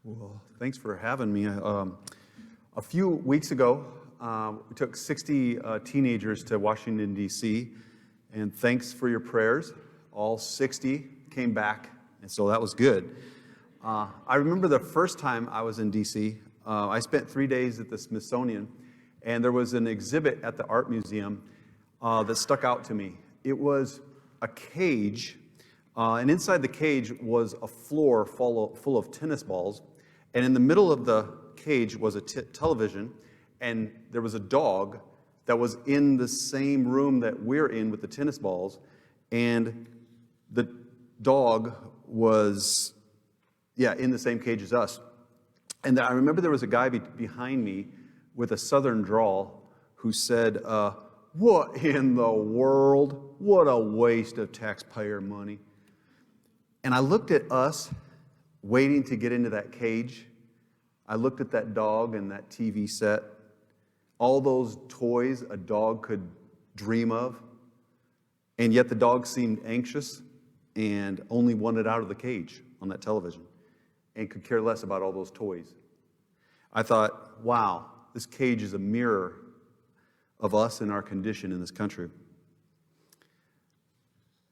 Well, thanks for having me. A few weeks ago, we took 60 teenagers to Washington, D.C., and thanks for your prayers. All 60 came back, and so that was good. I remember the first time I was in D.C., I spent 3 days at the Smithsonian, and there was an exhibit at the Art Museum that stuck out to me. It was a cage, and inside the cage was a floor full of tennis balls, and in the middle of the cage was a television, and there was a dog that was in the same room that we're in with the tennis balls, and the dog was, in the same cage as us. And I remember there was a guy behind me with a southern drawl who said, "What in the world? What a waste of taxpayer money." And I looked at us waiting to get into that cage. I looked at that dog and that TV set, all those toys a dog could dream of, and yet the dog seemed anxious and only wanted out of the cage on that television and could care less about all those toys. I thought, wow, this cage is a mirror of us and our condition in this country.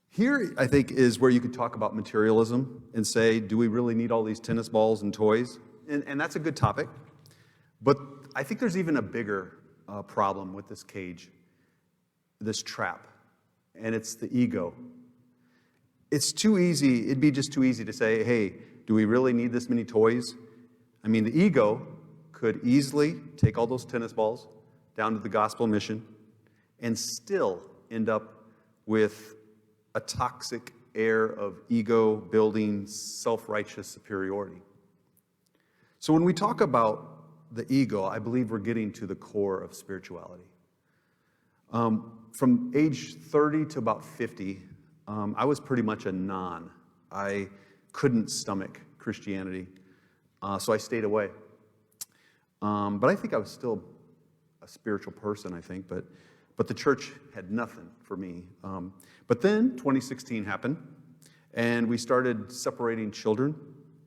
Here, I think, is where you could talk about materialism and say, do we really need all these tennis balls and toys? And that's a good topic. But I think there's even a bigger problem with this cage, this trap, and it's the ego. It's too easy, it'd be just too easy to say, hey, do we really need this many toys? I mean, the ego could easily take all those tennis balls down to the gospel mission and still end up with a toxic air of ego-building, self-righteous superiority. So when we talk about the ego, I believe we're getting to the core of spirituality. From age 30 to about 50, I was pretty much a non. I couldn't stomach Christianity, so I stayed away. But I think I was still a spiritual person, I think, but the church had nothing for me. But then 2016 happened, and we started separating children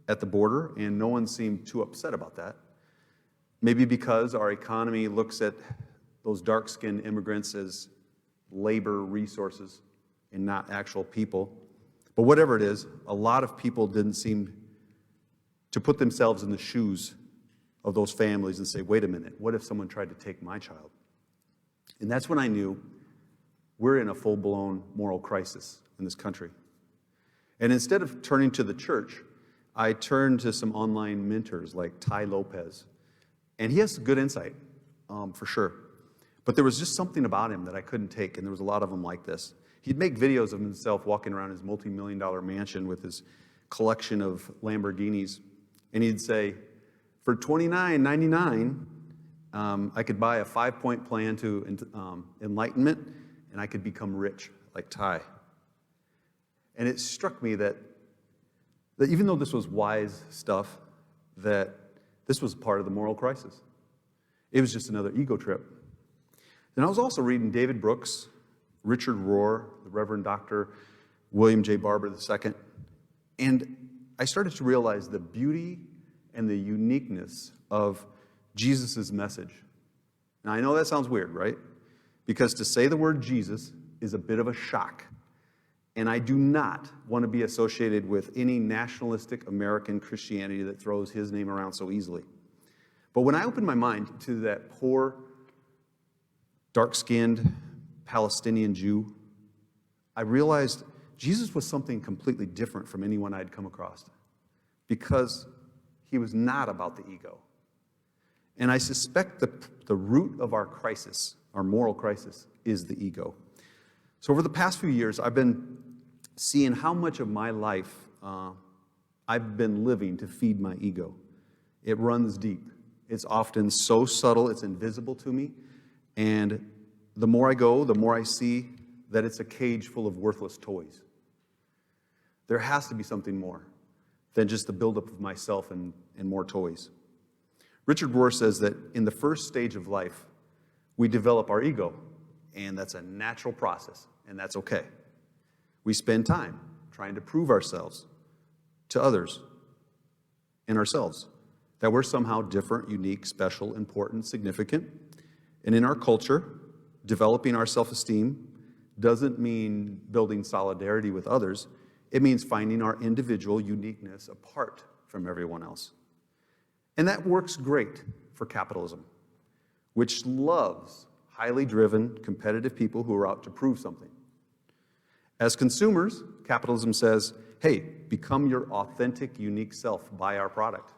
at the border, and no one seemed too upset about that. Maybe because our economy looks at those dark-skinned immigrants as labor resources and not actual people. But whatever it is, a lot of people didn't seem to put themselves in the shoes of those families and say, wait a minute, what if someone tried to take my child? And that's when I knew we're in a full-blown moral crisis in this country. And instead of turning to the church, I turned to some online mentors like Ty Lopez. And he has good insight, for sure. But there was just something about him that I couldn't take, and there was a lot of them like this. He'd make videos of himself walking around his multi-million-dollar mansion with his collection of Lamborghinis, and he'd say, for $29.99, I could buy a 5-point plan to enlightenment, and I could become rich like Ty. And it struck me that even though this was wise stuff, that this was part of the moral crisis. It was just another ego trip. And I was also reading David Brooks, Richard Rohr, the Reverend Dr. William J. Barber II, and I started to realize the beauty and the uniqueness of Jesus' message. Now, I know that sounds weird, right? Because to say the word Jesus is a bit of a shock. And I do not want to be associated with any nationalistic American Christianity that throws his name around so easily. But when I opened my mind to that poor, dark-skinned Palestinian Jew, I realized Jesus was something completely different from anyone I'd come across, because he was not about the ego. And I suspect the root of our crisis, our moral crisis, is the ego. So over the past few years, I've been seeing how much of my life I've been living to feed my ego. It runs deep. It's often so subtle, it's invisible to me. And the more I go, the more I see that it's a cage full of worthless toys. There has to be something more than just the buildup of myself and more toys. Richard Rohr says that in the first stage of life, we develop our ego, and that's a natural process, and that's okay. We spend time trying to prove ourselves to others and ourselves. that we're somehow different, unique, special, important, significant. And in our culture, developing our self-esteem doesn't mean building solidarity with others. It means finding our individual uniqueness apart from everyone else. And that works great for capitalism, which loves highly driven, competitive people who are out to prove something. As consumers, capitalism says, hey, become your authentic, unique self, buy our product.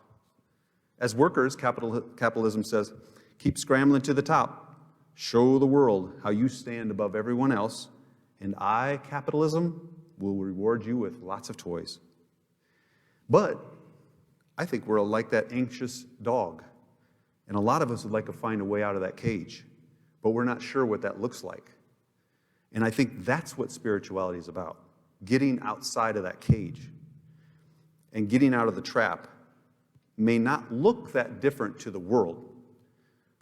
As workers, capitalism says, keep scrambling to the top, show the world how you stand above everyone else, and I, capitalism, will reward you with lots of toys. But I think we're like that anxious dog, and a lot of us would like to find a way out of that cage, but we're not sure what that looks like. And I think that's what spirituality is about, getting outside of that cage. And getting out of the trap may not look that different to the world,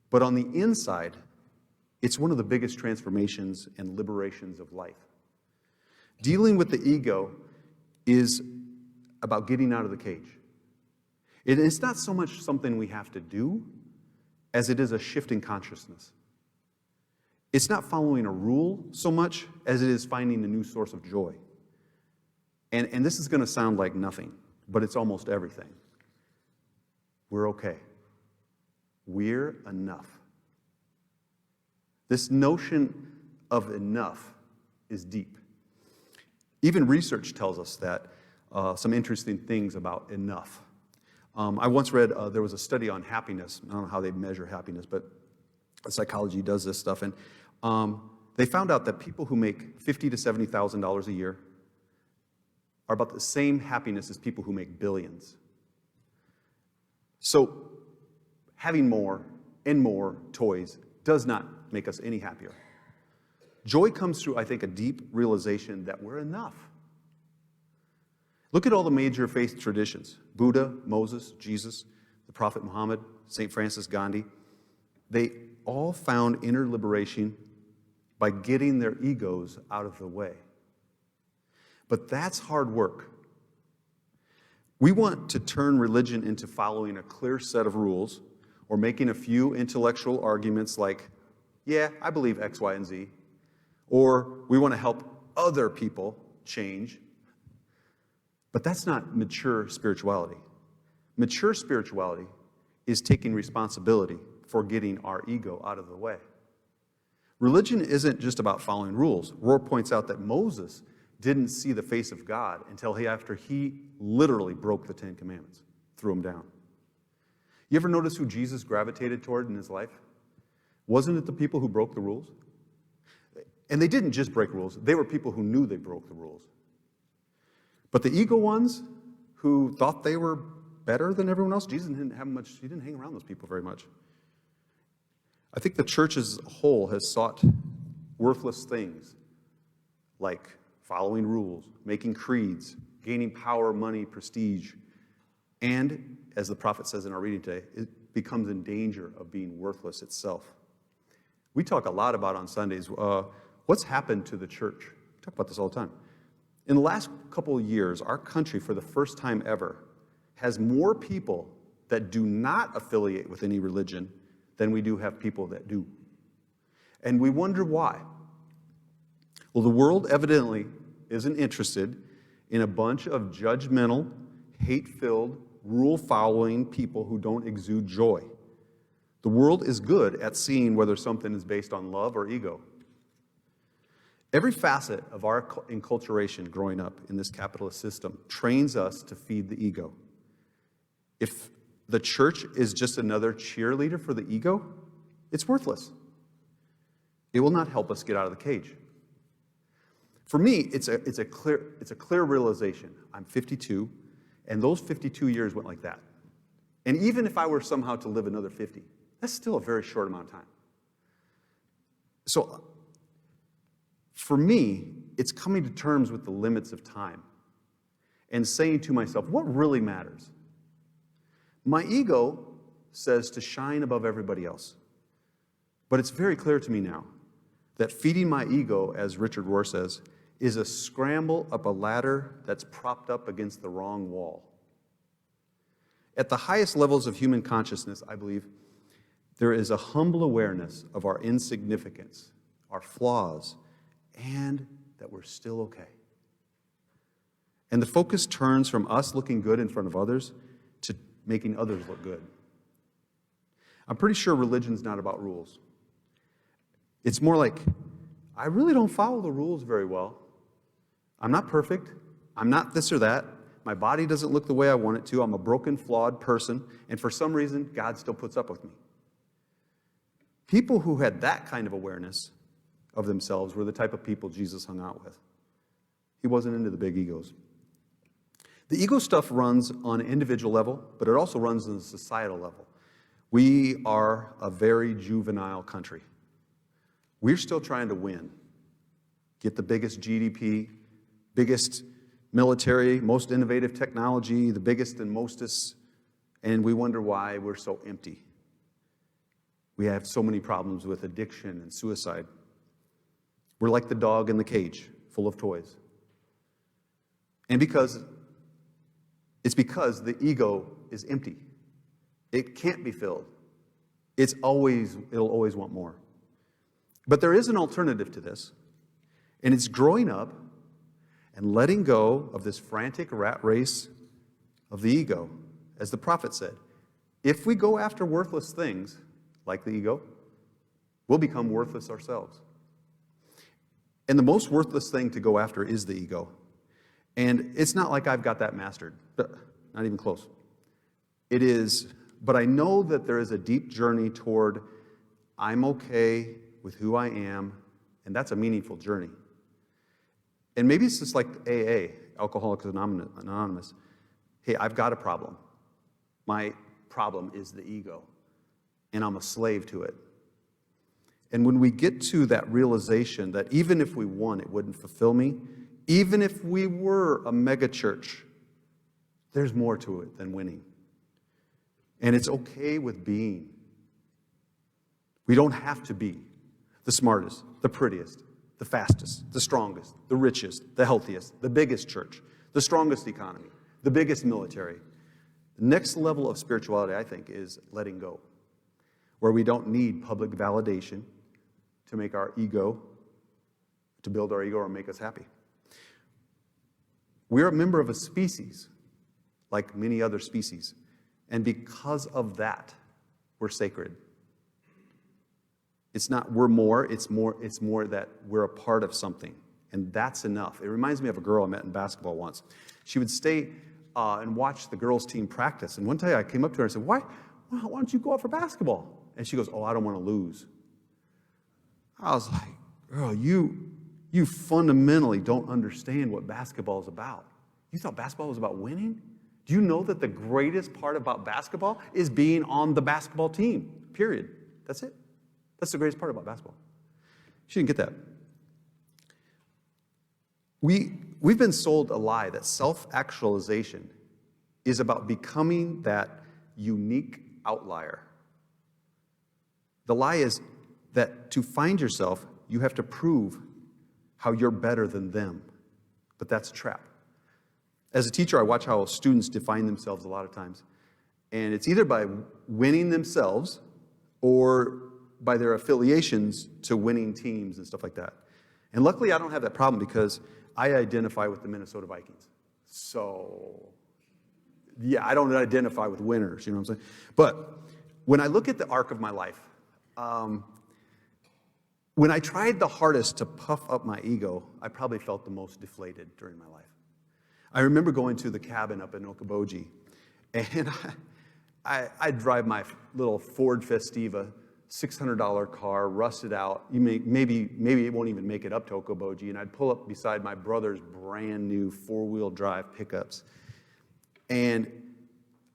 but on the inside, it's one of the biggest transformations and liberations of life. Dealing with the ego is about getting out of the cage. It's not so much something we have to do as it is a shift in consciousness. It's not following a rule so much as it is finding a new source of joy. And this is going to sound like nothing, but it's almost everything. We're okay. We're enough. This notion of enough is deep. Even research tells us that some interesting things about enough. I once read there was a study on happiness. I don't know how they measure happiness, but psychology does this stuff. And they found out that people who make $50,000 to $70,000 a year are about the same happiness as people who make billions. So having more and more toys does not make us any happier. Joy comes through, I think, a deep realization that we're enough. Look at all the major faith traditions. Buddha, Moses, Jesus, the Prophet Muhammad, St. Francis Gandhi. They all found inner liberation by getting their egos out of the way. But that's hard work. We want to turn religion into following a clear set of rules or making a few intellectual arguments like, yeah, I believe X, Y, and Z. Or we want to help other people change. But that's not mature spirituality. Mature spirituality is taking responsibility for getting our ego out of the way. Religion isn't just about following rules. Rohr points out that Moses didn't see the face of God until after he literally broke the Ten Commandments, threw them down. You ever notice who Jesus gravitated toward in his life? Wasn't it the people who broke the rules? And they didn't just break rules. They were people who knew they broke the rules. But the ego ones who thought they were better than everyone else, Jesus didn't have much, he didn't hang around those people very much. I think the church as a whole has sought worthless things like following rules, making creeds, gaining power, money, prestige, and, as the prophet says in our reading today, it becomes in danger of being worthless itself. We talk a lot about on Sundays, what's happened to the church? We talk about this all the time. In the last couple of years, our country, for the first time ever, has more people that do not affiliate with any religion than we do have people that do. And we wonder why. Well, the world evidently isn't interested in a bunch of judgmental, hate-filled, rule-following people who don't exude joy. The world is good at seeing whether something is based on love or ego. Every facet of our enculturation growing up in this capitalist system trains us to feed the ego. If the church is just another cheerleader for the ego, it's worthless. It will not help us get out of the cage. For me, it's a clear realization. I'm 52, and those 52 years went like that. And even if I were somehow to live another 50, that's still a very short amount of time. So for me, it's coming to terms with the limits of time and saying to myself, what really matters? My ego says to shine above everybody else. But it's very clear to me now that feeding my ego, as Richard Rohr says, is a scramble up a ladder that's propped up against the wrong wall. At the highest levels of human consciousness, I believe, there is a humble awareness of our insignificance, our flaws, and that we're still okay. And the focus turns from us looking good in front of others to making others look good. I'm pretty sure religion's not about rules. It's more like, I really don't follow the rules very well. I'm not perfect. I'm not this or that. My body doesn't look the way I want it to. I'm a broken, flawed person. And for some reason, God still puts up with me. People who had that kind of awareness of themselves were the type of people Jesus hung out with. He wasn't into the big egos. The ego stuff runs on an individual level, but it also runs on a societal level. We are a very juvenile country. We're still trying to win. Get the biggest GDP, biggest military, most innovative technology, the biggest and mostest, and we wonder why we're so empty. We have so many problems with addiction and suicide. We're like the dog in the cage, full of toys. And it's because the ego is empty. It can't be filled. It'll always want more. But there is an alternative to this, and it's growing up and letting go of this frantic rat race of the ego. As the prophet said, if we go after worthless things, like the ego, we'll become worthless ourselves. And the most worthless thing to go after is the ego. And it's not like I've got that mastered, not even close. It is, but I know that there is a deep journey toward I'm okay with who I am, and that's a meaningful journey. And maybe it's just like AA, Alcoholics Anonymous. Hey, I've got a problem. My problem is the ego, and I'm a slave to it. And when we get to that realization that even if we won, it wouldn't fulfill me, even if we were a mega church, there's more to it than winning. And it's okay with being. We don't have to be the smartest, the prettiest, the fastest, the strongest, the richest, the healthiest, the biggest church, the strongest economy, the biggest military. The next level of spirituality, I think, is letting go, where we don't need public validation to make our ego, to build our ego or make us happy. We're a member of a species, like many other species, and because of that, we're sacred. It's not we're more, it's more that we're a part of something, and that's enough. It reminds me of a girl I met in basketball once. She would stay and watch the girls' team practice, and one day I came up to her and said, why don't you go out for basketball? And she goes, I don't want to lose. I was like, girl, you fundamentally don't understand what basketball is about. You thought basketball was about winning? Do you know that the greatest part about basketball is being on the basketball team, period? That's it. That's the greatest part about basketball. She didn't get that. We've been sold a lie that self-actualization is about becoming that unique outlier. The lie is that to find yourself, you have to prove how you're better than them. But that's a trap. As a teacher, I watch how students define themselves a lot of times. And it's either by winning themselves or by their affiliations to winning teams and stuff like that. And luckily, I don't have that problem because I identify with the Minnesota Vikings. So, yeah, I don't identify with winners, you know what I'm saying? But when I look at the arc of my life, when I tried the hardest to puff up my ego, I probably felt the most deflated during my life. I remember going to the cabin up in Okoboji, and I'd drive my little Ford Festiva, $600 car, rusted out. Maybe it won't even make it up to Okoboji, and I'd pull up beside my brother's brand new four-wheel drive pickups, and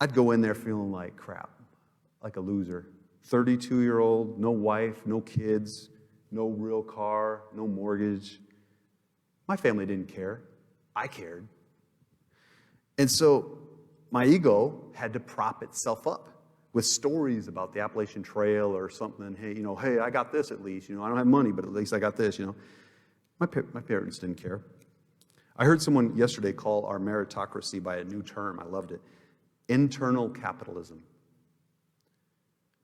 I'd go in there feeling like crap, like a loser. 32-year-old, no wife, no kids, no real car, no mortgage. My family didn't care. I cared. And so my ego had to prop itself up with stories about the Appalachian Trail or something. Hey, I got this at least. I don't have money, but at least I got this, My parents didn't care. I heard someone yesterday call our meritocracy by a new term. I loved it. internal capitalism.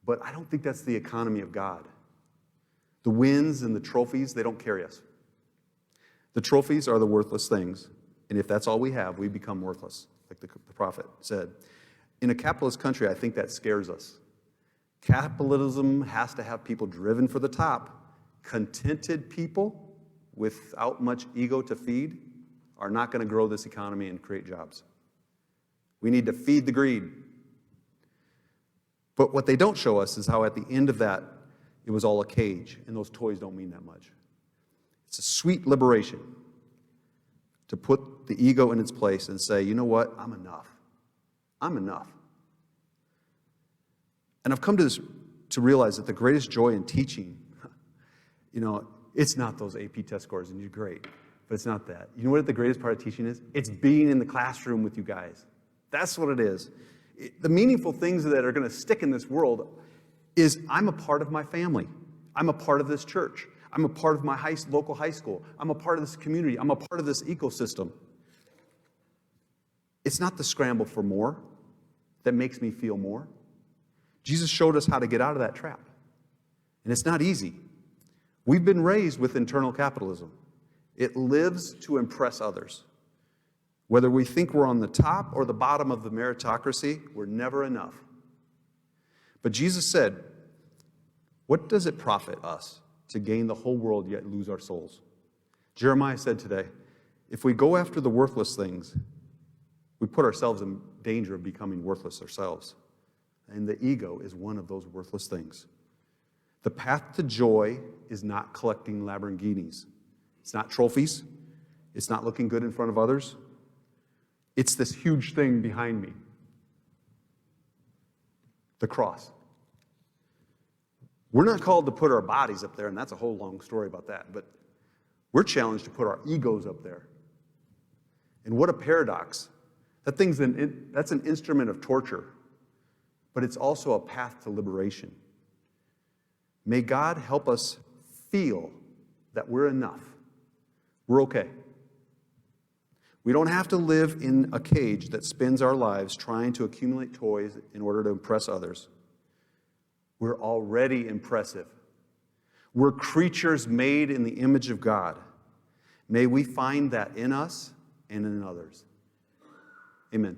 But I don't think that's the economy of God. The wins and the trophies, they don't carry us. The trophies are the worthless things. And if that's all we have, we become worthless, like the prophet said. In a capitalist country, I think that scares us. Capitalism has to have people driven for the top. Contented people without much ego to feed are not going to grow this economy and create jobs. We need to feed the greed. But what they don't show us is how at the end of that, it was all a cage, and those toys don't mean that much. It's a sweet liberation to put the ego in its place and say, you know what, I'm enough. I'm enough. And I've come to realize that the greatest joy in teaching, it's not those AP test scores, and you're great, but it's not that. You know what the greatest part of teaching is? It's being in the classroom with you guys. That's what it is. The meaningful things that are going to stick in this world is I'm a part of my family. I'm a part of this church. I'm a part of my local high school. I'm a part of this community. I'm a part of this ecosystem. It's not the scramble for more that makes me feel more. Jesus showed us how to get out of that trap. And it's not easy. We've been raised with internal capitalism. It lives to impress others. Whether we think we're on the top or the bottom of the meritocracy, we're never enough. But Jesus said, what does it profit us to gain the whole world yet lose our souls? Jeremiah said today, if we go after the worthless things, we put ourselves in danger of becoming worthless ourselves. And the ego is one of those worthless things. The path to joy is not collecting Lamborghinis. It's not trophies. It's not looking good in front of others. It's this huge thing behind me. The cross. We're not called to put our bodies up there, and that's a whole long story about that, but we're challenged to put our egos up there. And what a paradox. That's an instrument of torture, but it's also a path to liberation. May God help us feel that we're enough. We're okay. We don't have to live in a cage that spins our lives trying to accumulate toys in order to impress others. We're already impressive. We're creatures made in the image of God. May we find that in us and in others. Amen.